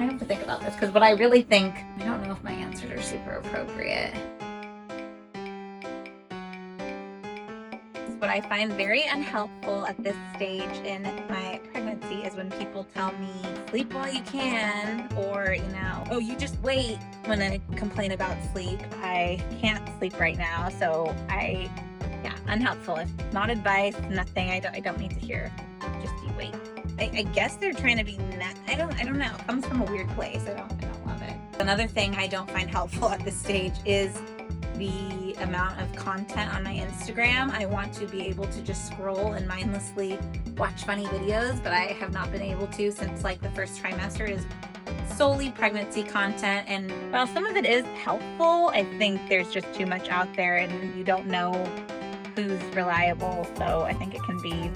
have to think about this because what I really think, I don't know if my answers are super appropriate. What I find very unhelpful at this stage in my pregnancy is when people tell me, sleep while you can, or, oh, you just wait. When I complain about sleep, I can't sleep right now, so yeah, unhelpful. If not advice, nothing. I don't need to hear. Just you wait. I guess they're trying to be I don't know. It comes from a weird place. I don't love it. Another thing I don't find helpful at this stage is the amount of content on my Instagram. I want to be able to just scroll and mindlessly watch funny videos, but I have not been able to since like the first trimester is solely pregnancy content. And while some of it is helpful, I think there's just too much out there and you don't know who's reliable. So I think it can be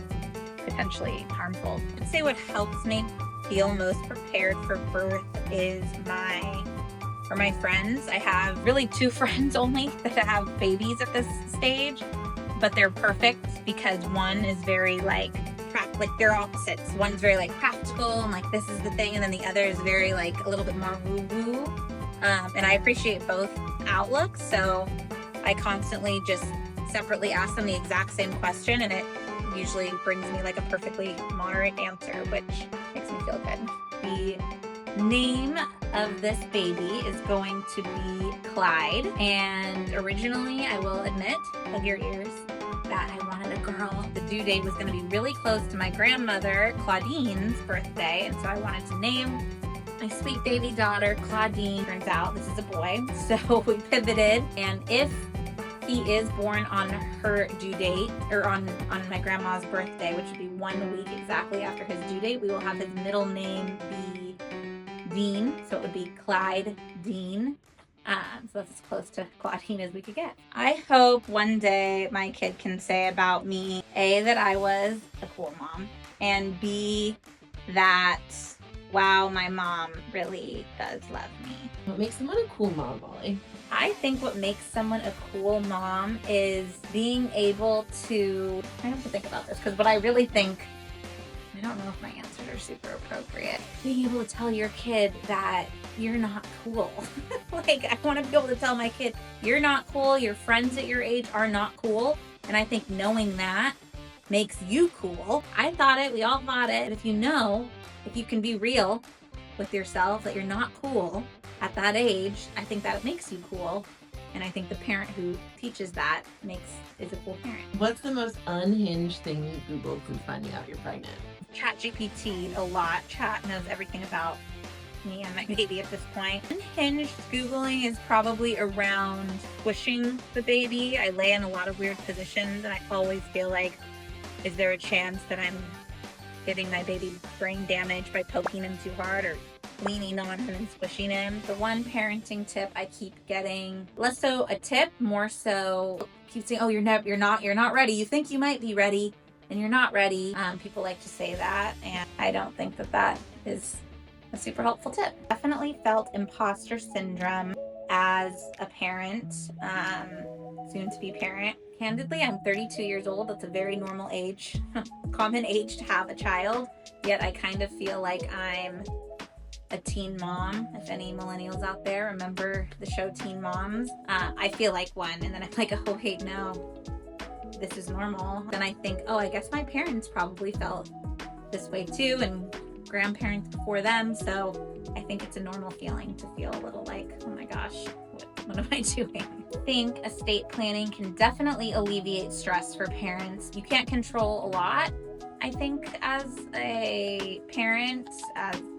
potentially harmful. I'd say what helps me feel most prepared for birth is my friends. I have really 2 friends only that have babies at this stage, but they're perfect because one is very like they're opposites. One's very like practical and like this is the thing, and then the other is very like a little bit more woo-woo. And I appreciate both outlooks, so I constantly just separately ask them the exact same question, and it usually brings me like a perfectly moderate answer, which makes me feel good. The name of this baby is going to be Clyde, and originally, I will admit, plug your ears, that I wanted a girl. The due date was going to be really close to my grandmother Claudine's birthday, and so I wanted to name my sweet baby daughter Claudine. Turns out this is a boy, so we pivoted, and if he is born on her due date, or on my grandma's birthday, which would be 1 week exactly after his due date, we will have his middle name be Dean, so it would be Clyde Dean. So that's as close to Claudine as we could get. I hope one day my kid can say about me, A, that I was a cool mom, and B, that, wow, my mom really does love me. What makes someone a cool mom, Molly? I think what makes someone a cool mom is being able to, I have to think about this because what I really think, I don't know if my answers are super appropriate. Being able to tell your kid that you're not cool. Like, I want to be able to tell my kid, you're not cool, your friends at your age are not cool. And I think knowing that makes you cool. I thought it, we all thought it. If you can be real with yourself that you're not cool at that age, I think that makes you cool. And I think the parent who teaches that is a cool parent. What's the most unhinged thing you Googled since finding out you're pregnant? ChatGPT a lot. Chat knows everything about me and my baby at this point. Unhinged Googling is probably around pushing the baby. I lay in a lot of weird positions and I always feel like, is there a chance that I'm giving my baby brain damage by poking him too hard or leaning on him and squishing him? The one parenting tip I keep getting, less so a tip, more so keep saying, oh, you're not ready. You think you might be ready and you're not ready. People like to say that, and I don't think that is a super helpful tip. Definitely felt imposter syndrome as a parent, soon to be parent. Candidly, I'm 32 years old. That's a very normal age, common age to have a child. Yet I kind of feel like I'm a teen mom. If any millennials out there remember the show Teen Moms, I feel like one, and then I'm like, oh wait, no, this is normal. Then I think, oh, I guess my parents probably felt this way too, and grandparents before them, so I think it's a normal feeling to feel a little like, oh my gosh, what am I doing? I think estate planning can definitely alleviate stress for parents. You can't control a lot. I think as a parent,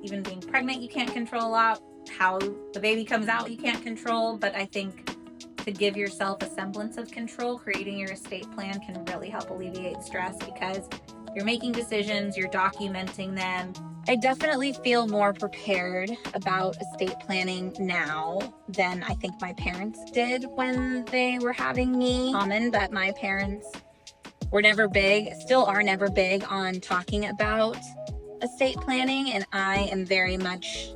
even being pregnant, you can't control a lot. How the baby comes out, you can't control, but I think to give yourself a semblance of control, creating your estate plan can really help alleviate stress because you're making decisions, you're documenting them. I definitely feel more prepared about estate planning now than I think my parents did when they were having me. Common, but my parents were never big, still are never big on talking about estate planning, and I am very much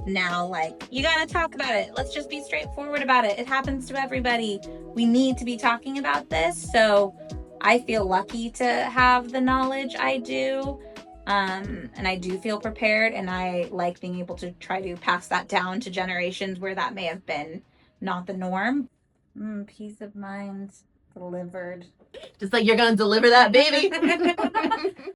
now like, you gotta talk about it. Let's just be straightforward about it. It happens to everybody. We need to be talking about this. So I feel lucky to have the knowledge I do. And I do feel prepared, and I like being able to try to pass that down to generations where that may have been not the norm. Peace of mind delivered. Just like you're gonna deliver that baby.